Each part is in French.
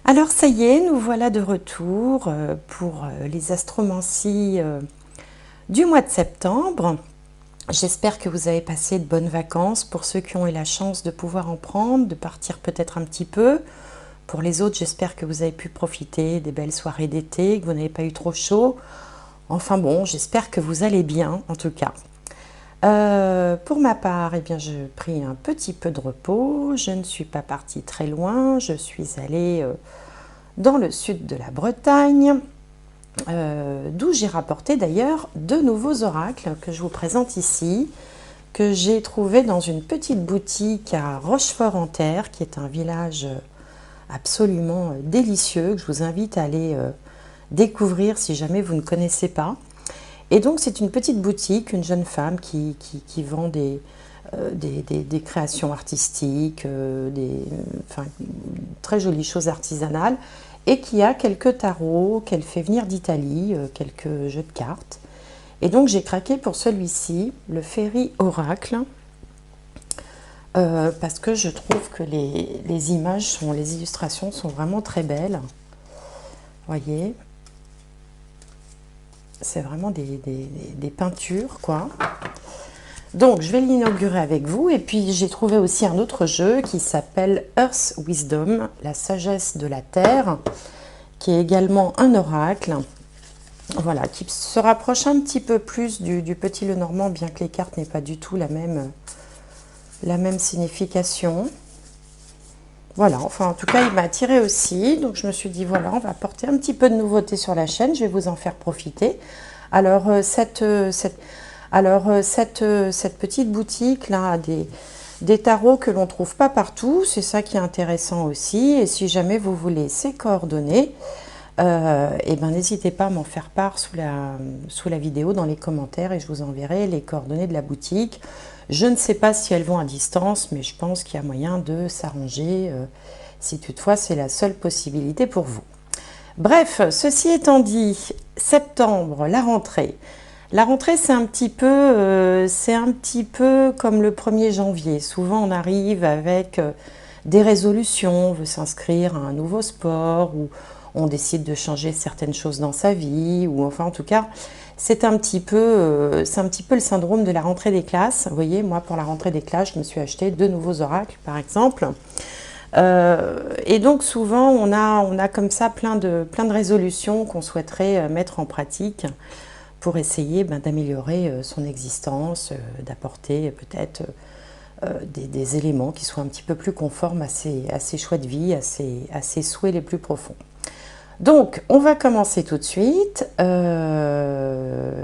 Alors ça y est, nous voilà de retour pour les astromancies du mois de septembre. J'espère que vous avez passé de bonnes vacances pour ceux qui ont eu la chance de pouvoir en prendre, de partir peut-être un petit peu. Pour les autres, j'espère que vous avez pu profiter des belles soirées d'été, que vous n'avez pas eu trop chaud. Enfin bon, j'espère que vous allez bien en tout cas. Pour ma part, eh bien, j'ai pris un petit peu de repos. Je ne suis pas partie très loin. Je suis allée dans le sud de la Bretagne, d'où j'ai rapporté d'ailleurs deux nouveaux oracles que je vous présente ici, que j'ai trouvé dans une petite boutique à Rochefort-en-Terre, qui est un village absolument délicieux, que je vous invite à aller découvrir si jamais vous ne connaissez pas. Et donc c'est une petite boutique, une jeune femme qui vend des créations artistiques, enfin, très jolies choses artisanales, et qui a quelques tarots qu'elle fait venir d'Italie, quelques jeux de cartes. Et donc j'ai craqué pour celui-ci, le Fairy Oracle, parce que je trouve que les images, les illustrations sont vraiment très belles. Voyez, c'est vraiment des peintures, quoi. Donc, je vais l'inaugurer avec vous. Et puis, j'ai trouvé aussi un autre jeu qui s'appelle Earth Wisdom, la sagesse de la Terre, qui est également un oracle. Voilà, qui se rapproche un petit peu plus du Petit Lenormand, bien que les cartes n'aient pas du tout la même signification. Voilà, enfin, en tout cas, il m'a attiré aussi. Donc, je me suis dit, voilà, on va apporter un petit peu de nouveauté sur la chaîne. Je vais vous en faire profiter. Alors, cette petite boutique là a des tarots que l'on ne trouve pas partout, c'est ça qui est intéressant aussi. Et si jamais vous voulez ces coordonnées, et ben n'hésitez pas à m'en faire part sous la vidéo dans les commentaires et je vous enverrai les coordonnées de la boutique. Je ne sais pas si elles vont à distance, mais je pense qu'il y a moyen de s'arranger si toutefois c'est la seule possibilité pour vous. Bref, ceci étant dit, septembre, la rentrée. La rentrée, c'est un petit peu comme le 1er janvier. Souvent, on arrive avec des résolutions, on veut s'inscrire à un nouveau sport, ou on décide de changer certaines choses dans sa vie, ou enfin, en tout cas, c'est un petit peu le syndrome de la rentrée des classes. Vous voyez, moi, pour la rentrée des classes, je me suis acheté 2 nouveaux oracles, par exemple. Et donc, souvent, on a comme ça plein de résolutions qu'on souhaiterait mettre en pratique pour essayer d'améliorer son existence, d'apporter peut-être des éléments qui soient un petit peu plus conformes à ses choix de vie, à ses souhaits les plus profonds. Donc, on va commencer tout de suite. Je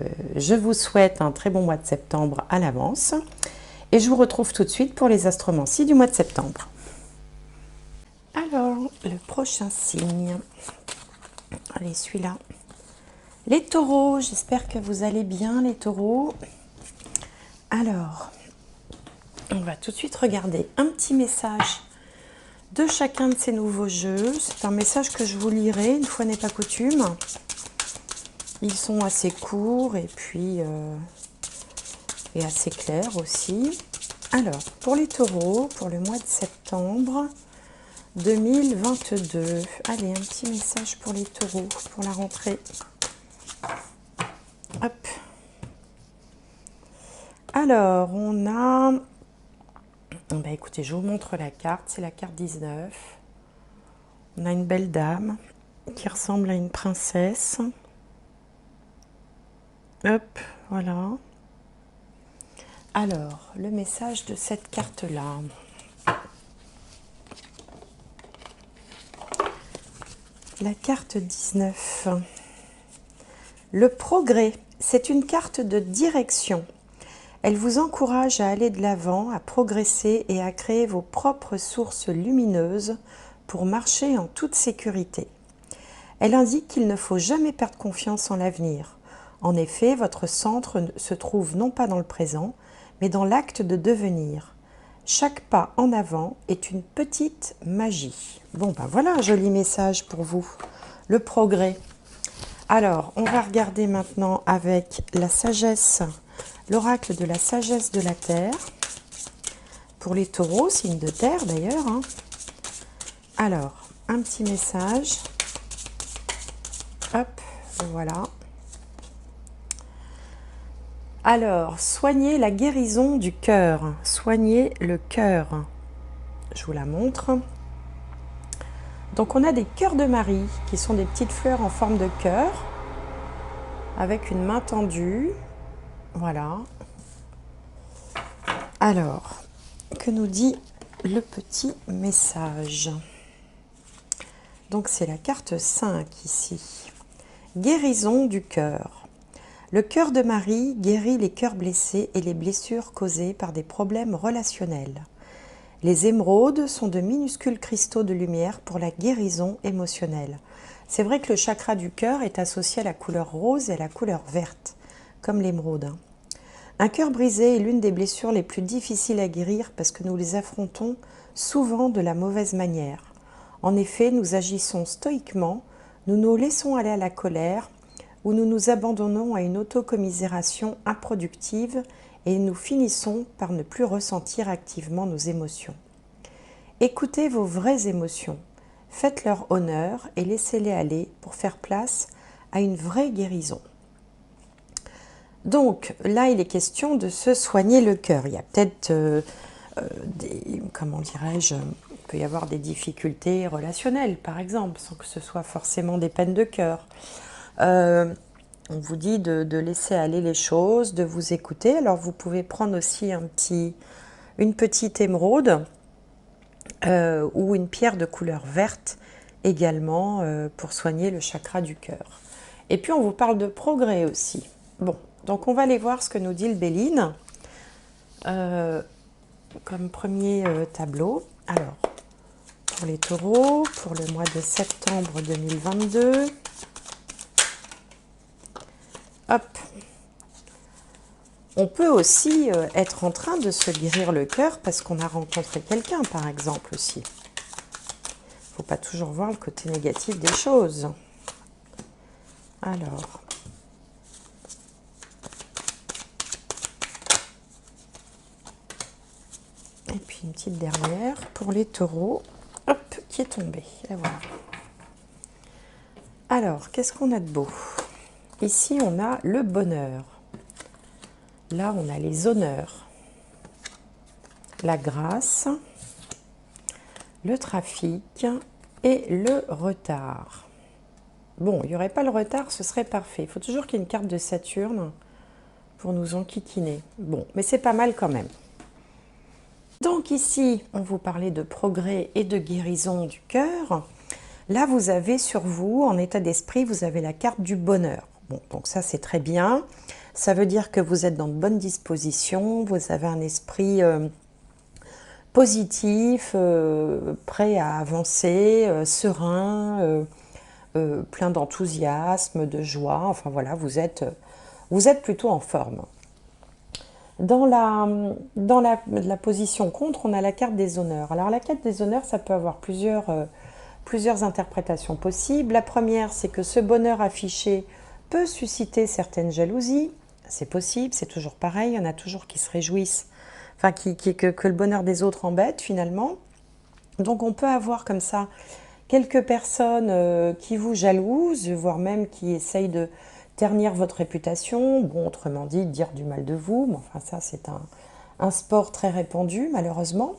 vous souhaite un très bon mois de septembre à l'avance. Et je vous retrouve tout de suite pour les astromancies du mois de septembre. Alors, le prochain signe. Allez, celui-là. Les taureaux, j'espère que vous allez bien, les taureaux. Alors, on va tout de suite regarder un petit message de chacun de ces nouveaux jeux. C'est un message que je vous lirai, une fois n'est pas coutume. Ils sont assez courts et puis assez clairs aussi. Alors, pour les taureaux, pour le mois de septembre 2022. Allez, un petit message pour les taureaux, pour la rentrée. Hop. Alors, on a... écoutez, je vous montre la carte. C'est la carte 19. On a une belle dame qui ressemble à une princesse. Hop, voilà. Alors, le message de cette carte-là. La carte 19. Le progrès, c'est une carte de direction. Elle vous encourage à aller de l'avant, à progresser et à créer vos propres sources lumineuses pour marcher en toute sécurité. Elle indique qu'il ne faut jamais perdre confiance en l'avenir. En effet, votre centre se trouve non pas dans le présent, mais dans l'acte de devenir. Chaque pas en avant est une petite magie. Bon, voilà un joli message pour vous. Le progrès. Alors, on va regarder maintenant avec la sagesse, l'oracle de la sagesse de la Terre. Pour les taureaux, signe de terre d'ailleurs. Alors, un petit message. Hop, voilà. Alors, soignez la guérison du cœur. Soignez le cœur. Je vous la montre. Donc, on a des cœurs de Marie, qui sont des petites fleurs en forme de cœur, avec une main tendue. Voilà. Alors, que nous dit le petit message? Donc, c'est la carte 5 ici. Guérison du cœur. Le cœur de Marie guérit les cœurs blessés et les blessures causées par des problèmes relationnels. Les émeraudes sont de minuscules cristaux de lumière pour la guérison émotionnelle. C'est vrai que le chakra du cœur est associé à la couleur rose et à la couleur verte, comme l'émeraude. Un cœur brisé est l'une des blessures les plus difficiles à guérir parce que nous les affrontons souvent de la mauvaise manière. En effet, nous agissons stoïquement, nous nous laissons aller à la colère, où nous nous abandonnons à une autocommisération improductive et nous finissons par ne plus ressentir activement nos émotions. Écoutez vos vraies émotions, faites-leur honneur et laissez-les aller pour faire place à une vraie guérison. Donc là, il est question de se soigner le cœur. Il y a peut-être comment dirais-je, il peut y avoir des difficultés relationnelles, par exemple, sans que ce soit forcément des peines de cœur. On vous dit de laisser aller les choses, de vous écouter. Alors vous pouvez prendre aussi une petite émeraude ou une pierre de couleur verte également pour soigner le chakra du cœur. Et puis on vous parle de progrès aussi. Bon, donc on va aller voir ce que nous dit le Béline comme premier tableau. Alors, pour les taureaux, pour le mois de septembre 2022. Hop. On peut aussi être en train de se guérir le cœur parce qu'on a rencontré quelqu'un, par exemple, aussi. Il ne faut pas toujours voir le côté négatif des choses. Alors. Et puis une petite dernière pour les taureaux. Hop, qui est tombée. Et voilà. Alors, qu'est-ce qu'on a de beau ? Ici, on a le bonheur. Là, on a les honneurs. La grâce, le trafic et le retard. Bon, il n'y aurait pas le retard, ce serait parfait. Il faut toujours qu'il y ait une carte de Saturne pour nous enquiquiner. Bon, mais c'est pas mal quand même. Donc ici, on vous parlait de progrès et de guérison du cœur. Là, vous avez sur vous, en état d'esprit, vous avez la carte du bonheur. Bon, donc ça, c'est très bien. Ça veut dire que vous êtes dans de bonnes dispositions, vous avez un esprit positif, prêt à avancer, serein, plein d'enthousiasme, de joie. Enfin voilà, vous êtes plutôt en forme. Dans la position contre, on a la carte des honneurs. Alors la carte des honneurs, ça peut avoir plusieurs interprétations possibles. La première, c'est que ce bonheur affiché peut susciter certaines jalousies. C'est possible, c'est toujours pareil, il y en a toujours qui se réjouissent, enfin que le bonheur des autres embête finalement. Donc on peut avoir comme ça quelques personnes qui vous jalousent, voire même qui essayent de ternir votre réputation, bon, autrement dit, dire du mal de vous, mais enfin ça c'est un sport très répandu malheureusement.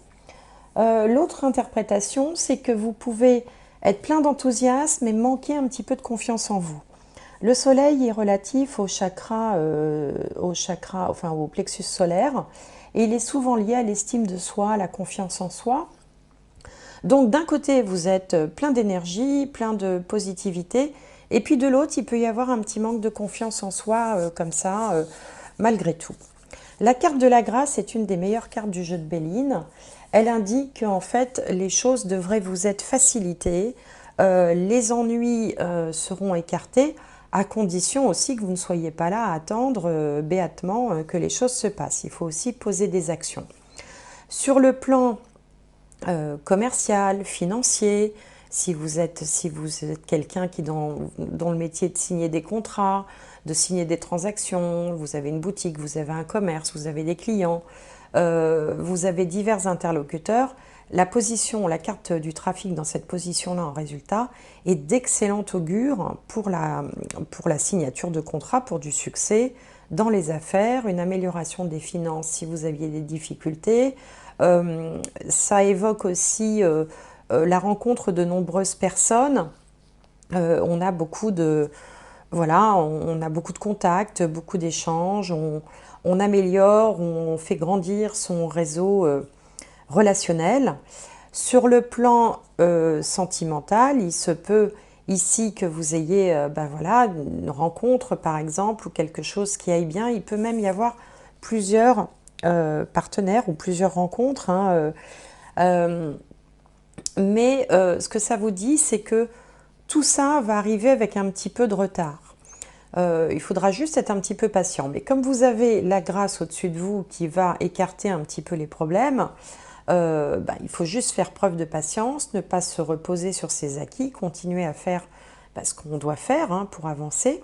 L'autre interprétation, c'est que vous pouvez être plein d'enthousiasme et manquer un petit peu de confiance en vous. Le soleil est relatif au plexus solaire et il est souvent lié à l'estime de soi, à la confiance en soi. Donc d'un côté, vous êtes plein d'énergie, plein de positivité, et puis de l'autre, il peut y avoir un petit manque de confiance en soi, comme ça, malgré tout. La carte de la grâce est une des meilleures cartes du jeu de Béline. Elle indique qu'en fait, les choses devraient vous être facilitées, les ennuis seront écartés, à condition aussi que vous ne soyez pas là à attendre béatement que les choses se passent. Il faut aussi poser des actions. Sur le plan commercial, financier, si vous êtes quelqu'un qui dont le métier est de signer des contrats, de signer des transactions, vous avez une boutique, vous avez un commerce, vous avez des clients, vous avez divers interlocuteurs, la position, la carte du trafic dans cette position-là en résultat est d'excellent augure pour la signature de contrat, pour du succès dans les affaires, une amélioration des finances si vous aviez des difficultés. Ça évoque aussi la rencontre de nombreuses personnes. On a beaucoup de, voilà, on a beaucoup de contacts, beaucoup d'échanges, on améliore, on fait grandir son réseau relationnel. Sur le plan sentimental, il se peut ici que vous ayez ben voilà, une rencontre par exemple ou quelque chose qui aille bien. Il peut même y avoir plusieurs partenaires ou plusieurs rencontres, hein, mais ce que ça vous dit, c'est que tout ça va arriver avec un petit peu de retard. Il faudra juste être un petit peu patient. Mais comme vous avez la grâce au-dessus de vous qui va écarter un petit peu les problèmes, bah, il faut juste faire preuve de patience, ne pas se reposer sur ses acquis, continuer à faire ce qu'on doit faire hein, pour avancer.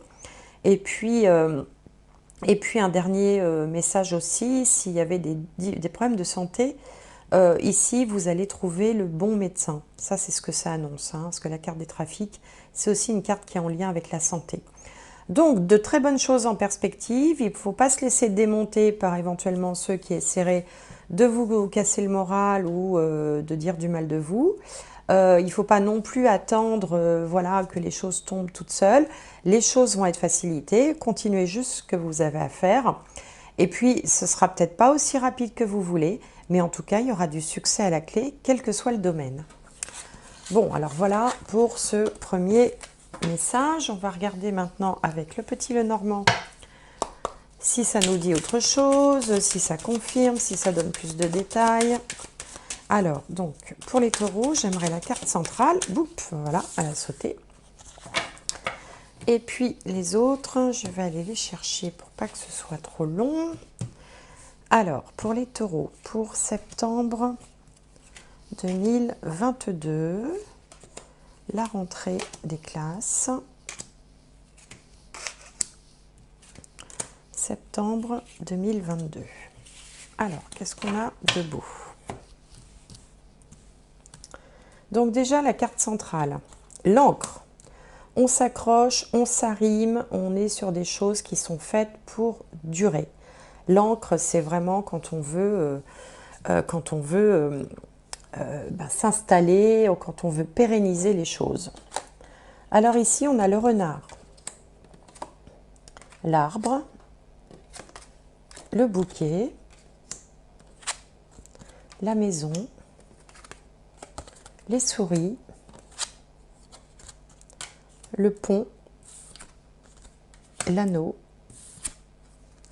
Et puis un dernier message aussi, s'il y avait des problèmes de santé, ici vous allez trouver le bon médecin. Ça c'est ce que ça annonce, hein, parce que la carte des trafics, c'est aussi une carte qui est en lien avec la santé. Donc, de très bonnes choses en perspective. Il ne faut pas se laisser démonter par éventuellement ceux qui essaieraient de vous casser le moral ou de dire du mal de vous. Il ne faut pas non plus attendre voilà, que les choses tombent toutes seules. Les choses vont être facilitées. Continuez juste ce que vous avez à faire. Et puis, ce ne sera peut-être pas aussi rapide que vous voulez, mais en tout cas, il y aura du succès à la clé, quel que soit le domaine. Bon, alors voilà pour ce premier message. On va regarder maintenant avec le petit Lenormand si ça nous dit autre chose, si ça confirme, si ça donne plus de détails. Alors, donc, pour les taureaux, j'aimerais la carte centrale. Boum, voilà, elle a sauté. Et puis, les autres, je vais aller les chercher pour pas que ce soit trop long. Alors, pour les taureaux, pour septembre 2022, la rentrée des classes, septembre 2022. Alors, qu'est-ce qu'on a de beau? Donc déjà, la carte centrale, l'encre. On s'accroche, on s'arrime, on est sur des choses qui sont faites pour durer. L'encre, c'est vraiment quand on veut, s'installer, ou quand on veut pérenniser les choses. Alors ici, on a le renard, l'arbre, le bouquet, la maison, les souris, le pont, l'anneau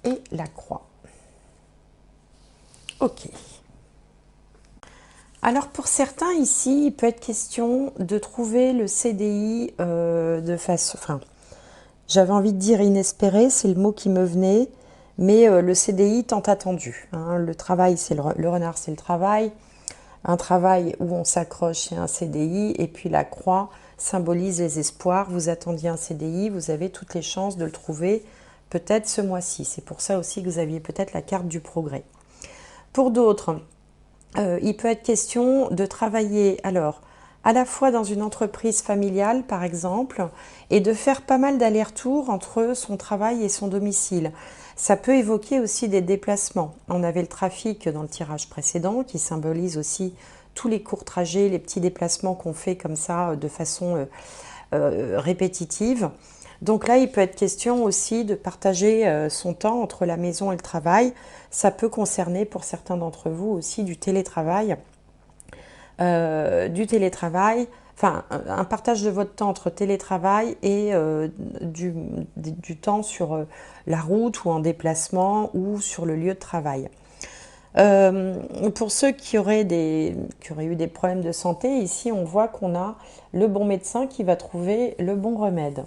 et la croix. Ok. Alors pour certains ici, il peut être question de trouver le CDI de façon... Enfin, j'avais envie de dire inespéré, c'est le mot qui me venait, mais le CDI tant attendu. Hein. Le travail, c'est le renard, c'est le travail. Un travail où on s'accroche, c'est un CDI. Et puis la croix symbolise les espoirs. Vous attendiez un CDI, vous avez toutes les chances de le trouver peut-être ce mois-ci. C'est pour ça aussi que vous aviez peut-être la carte du progrès. Pour d'autres, il peut être question de travailler alors à la fois dans une entreprise familiale par exemple et de faire pas mal d'allers-retours entre son travail et son domicile. Ça peut évoquer aussi des déplacements. On avait le trafic dans le tirage précédent qui symbolise aussi tous les courts trajets, les petits déplacements qu'on fait comme ça de façon répétitive. Donc là, il peut être question aussi de partager son temps entre la maison et le travail. Ça peut concerner pour certains d'entre vous aussi du télétravail. Enfin un partage de votre temps entre télétravail et du temps sur la route ou en déplacement ou sur le lieu de travail. Pour ceux qui auraient eu des problèmes de santé, ici on voit qu'on a le bon médecin qui va trouver le bon remède.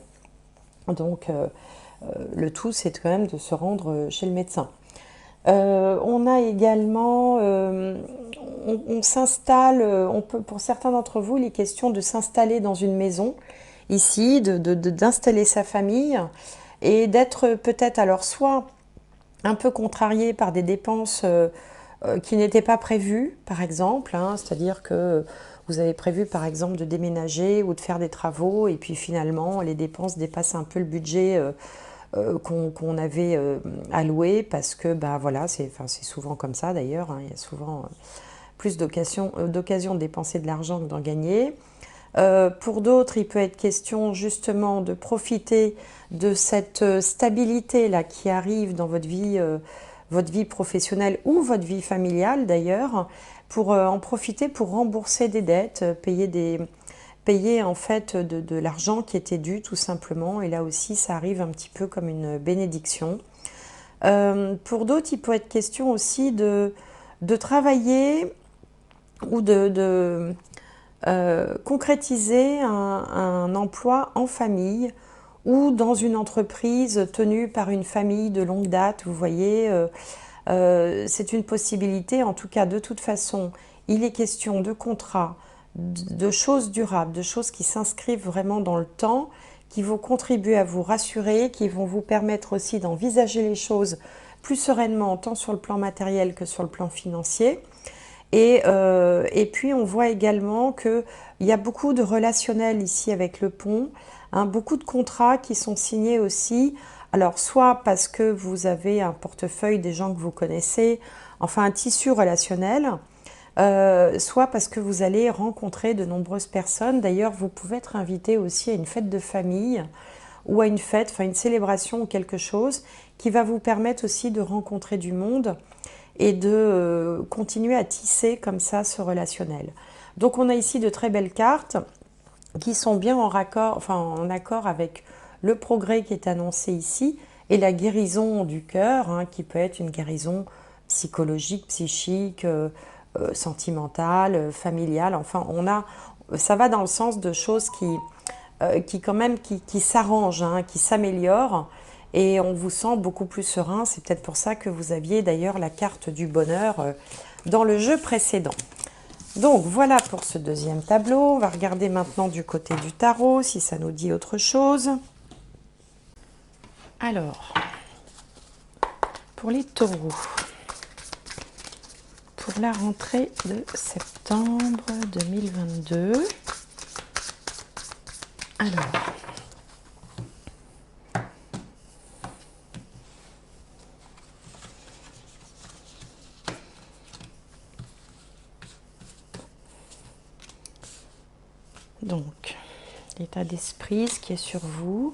Donc le tout c'est quand même de se rendre chez le médecin. On a également, on s'installe, pour certains d'entre vous, il est question de s'installer dans une maison, ici, d'installer sa famille et d'être peut-être alors soit un peu contrarié par des dépenses qui n'étaient pas prévues, par exemple, hein, c'est-à-dire que vous avez prévu, par exemple, de déménager ou de faire des travaux, et puis finalement, les dépenses dépassent un peu le budget qu'on avait alloué, parce que, bah voilà, c'est souvent comme ça d'ailleurs, hein, il y a souvent plus d'occasion de dépenser de l'argent que d'en gagner. Pour d'autres, il peut être question justement de profiter de cette stabilité-là qui arrive dans votre vie professionnelle ou votre vie familiale d'ailleurs, pour en profiter pour rembourser des dettes, payer en fait de l'argent qui était dû tout simplement. Et là aussi, ça arrive un petit peu comme une bénédiction. Pour d'autres, il peut être question aussi de travailler ou de concrétiser un emploi en famille ou dans une entreprise tenue par une famille de longue date. Vous voyez, c'est une possibilité. En tout cas, de toute façon, il est question de contrats, de choses durables, de choses qui s'inscrivent vraiment dans le temps, qui vont contribuer à vous rassurer, qui vont vous permettre aussi d'envisager les choses plus sereinement, tant sur le plan matériel que sur le plan financier. Et puis on voit également qu'il y a beaucoup de relationnel ici avec le pont, hein, beaucoup de contrats qui sont signés aussi, alors soit parce que vous avez un portefeuille des gens que vous connaissez, enfin un tissu relationnel, soit parce que vous allez rencontrer de nombreuses personnes. D'ailleurs, vous pouvez être invité aussi à une fête de famille ou à une fête, enfin une célébration ou quelque chose qui va vous permettre aussi de rencontrer du monde et de continuer à tisser comme ça ce relationnel. Donc on a ici de très belles cartes qui sont bien en accord avec le progrès qui est annoncé ici et la guérison du cœur, hein, qui peut être une guérison psychologique, psychique, sentimentale, familiale. Enfin, ça va dans le sens de choses qui s'arrangent, hein, qui s'améliorent. Et on vous sent beaucoup plus serein. C'est peut-être pour ça que vous aviez d'ailleurs la carte du bonheur dans le jeu précédent. Donc voilà pour ce deuxième tableau. On va regarder maintenant du côté du tarot si ça nous dit autre chose. Alors, pour les taureaux, pour la rentrée de septembre 2022, alors, donc, l'état d'esprit, ce qui est sur vous,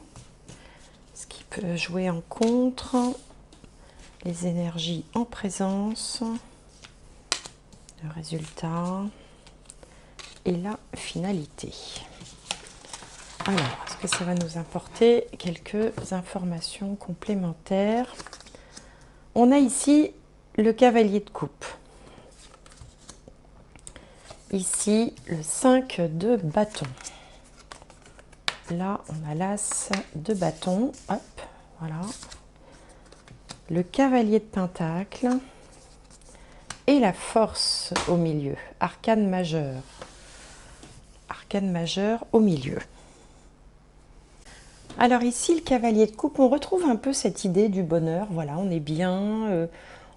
ce qui peut jouer en contre, les énergies en présence, le résultat et la finalité. Alors, est-ce que ça va nous apporter quelques informations complémentaires? On a ici le cavalier de coupe. Ici, le 5 de bâton. Là, on a l'as de bâton. Hop, voilà. Le cavalier de pentacle. Et la force au milieu. Arcane majeur. Arcane majeur au milieu. Alors ici, le cavalier de coupe, on retrouve un peu cette idée du bonheur. Voilà, on est bien,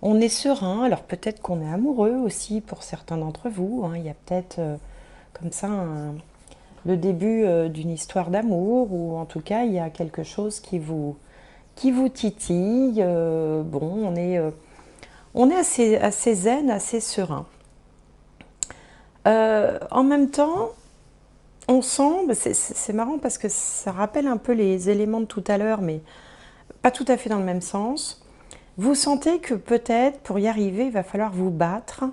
on est serein. Alors peut-être qu'on est amoureux aussi pour certains d'entre vous, hein. Il y a peut-être comme ça le début d'une histoire d'amour, ou en tout cas, il y a quelque chose qui vous titille. Bon, on est assez zen, assez serein. En même temps, on sent, c'est marrant parce que ça rappelle un peu les éléments de tout à l'heure, mais pas tout à fait dans le même sens. Vous sentez que peut-être, pour y arriver, il va falloir vous battre.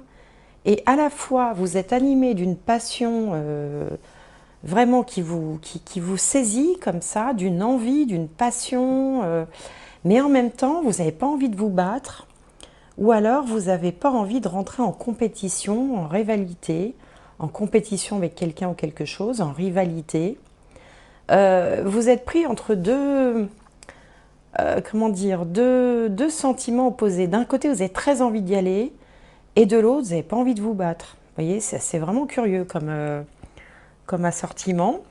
Et à la fois, vous êtes animé d'une passion vraiment qui vous saisit comme ça, d'une envie, d'une passion, mais en même temps, vous n'avez pas envie de vous battre, ou alors vous n'avez pas envie de rentrer en compétition, en rivalité, en compétition avec quelqu'un ou quelque chose, en rivalité. Vous êtes pris entre deux sentiments opposés. D'un côté, vous avez très envie d'y aller, et de l'autre, vous n'avez pas envie de vous battre. Vous voyez, c'est vraiment curieux comme assortiment.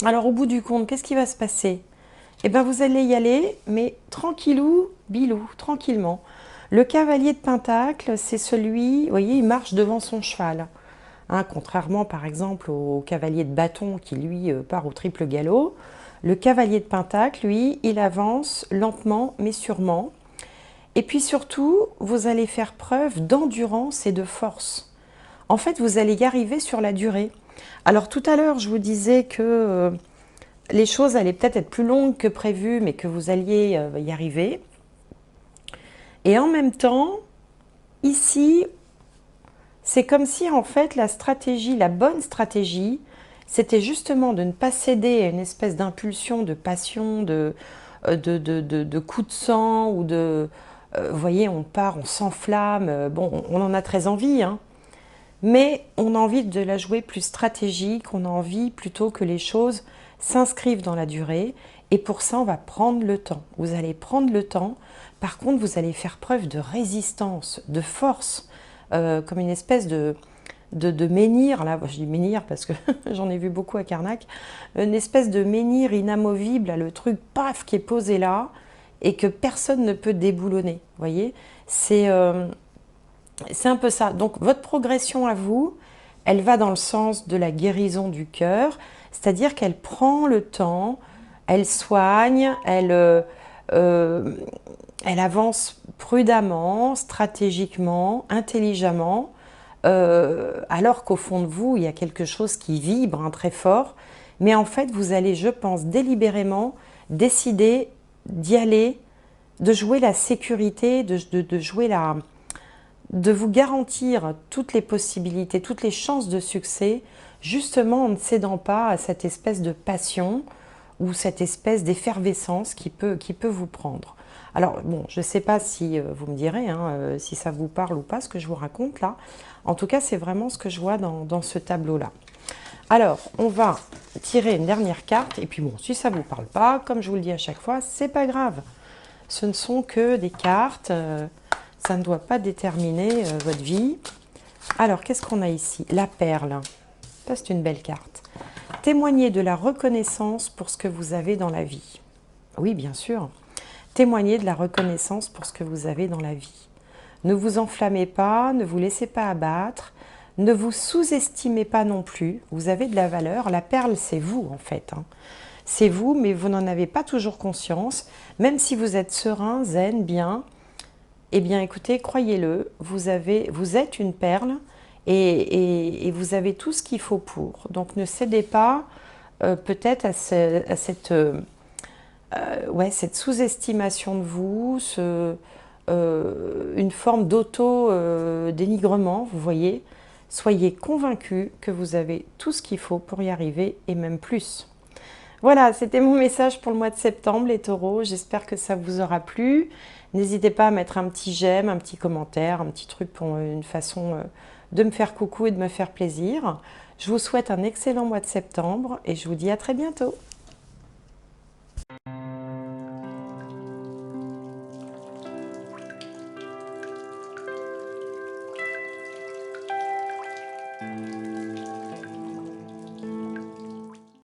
Alors, au bout du compte, qu'est-ce qui va se passer? Eh bien, vous allez y aller, mais tranquillou, bilou, tranquillement. Le cavalier de Pentacle, c'est celui, vous voyez, il marche devant son cheval. Hein, contrairement par exemple au cavalier de bâton qui lui part au triple galop. Le cavalier de Pentacle, lui, il avance lentement mais sûrement. Et puis surtout, vous allez faire preuve d'endurance et de force. En fait, vous allez y arriver sur la durée. Alors tout à l'heure, je vous disais que les choses allaient peut-être être plus longues que prévu, mais que vous alliez y arriver. Et en même temps, ici, c'est comme si en fait la stratégie, la bonne stratégie, c'était justement de ne pas céder à une espèce d'impulsion, de passion, de coup de sang ou de... vous voyez, on part, on s'enflamme, bon, on en a très envie, hein, mais on a envie de la jouer plus stratégique, on a envie plutôt que les choses s'inscrivent dans la durée, et pour ça, on va prendre le temps. Vous allez prendre le temps, par contre, vous allez faire preuve de résistance, de force, comme une espèce de menhir, là, je dis menhir parce que j'en ai vu beaucoup à Carnac, une espèce de menhir inamovible, là, le truc, paf, qui est posé là, et que personne ne peut déboulonner, vous voyez, c'est un peu ça. Donc votre progression à vous, elle va dans le sens de la guérison du cœur, c'est-à-dire qu'elle prend le temps, elle soigne, elle avance prudemment, stratégiquement, intelligemment, alors qu'au fond de vous, il y a quelque chose qui vibre hein, très fort. Mais en fait, vous allez, je pense, délibérément décider d'y aller, de jouer la sécurité, de jouer de vous garantir toutes les possibilités, toutes les chances de succès, justement en ne cédant pas à cette espèce de passion ou cette espèce d'effervescence qui peut vous prendre. Alors, bon, je ne sais pas si vous me direz hein, si ça vous parle ou pas, ce que je vous raconte là. En tout cas, c'est vraiment ce que je vois dans ce tableau-là. Alors, on va tirer une dernière carte. Et puis bon, si ça ne vous parle pas, comme je vous le dis à chaque fois, c'est pas grave. Ce ne sont que des cartes. Ça ne doit pas déterminer votre vie. Alors, qu'est-ce qu'on a ici? La perle. Ça, c'est une belle carte. Témoignez de la reconnaissance pour ce que vous avez dans la vie. Oui, bien sûr. Témoignez de la reconnaissance pour ce que vous avez dans la vie. Ne vous enflammez pas, ne vous laissez pas abattre, ne vous sous-estimez pas non plus. Vous avez de la valeur. La perle, c'est vous, en fait. Hein. C'est vous, mais vous n'en avez pas toujours conscience. Même si vous êtes serein, zen, bien, eh bien, écoutez, croyez-le, vous êtes une perle et vous avez tout ce qu'il faut pour. Donc, ne cédez pas peut-être à cette sous-estimation de vous, une forme d'auto-dénigrement, vous voyez. Soyez convaincus que vous avez tout ce qu'il faut pour y arriver et même plus. Voilà, c'était mon message pour le mois de septembre, les taureaux. J'espère que ça vous aura plu. N'hésitez pas à mettre un petit j'aime, un petit commentaire, un petit truc pour une façon de me faire coucou et de me faire plaisir. Je vous souhaite un excellent mois de septembre et je vous dis à très bientôt.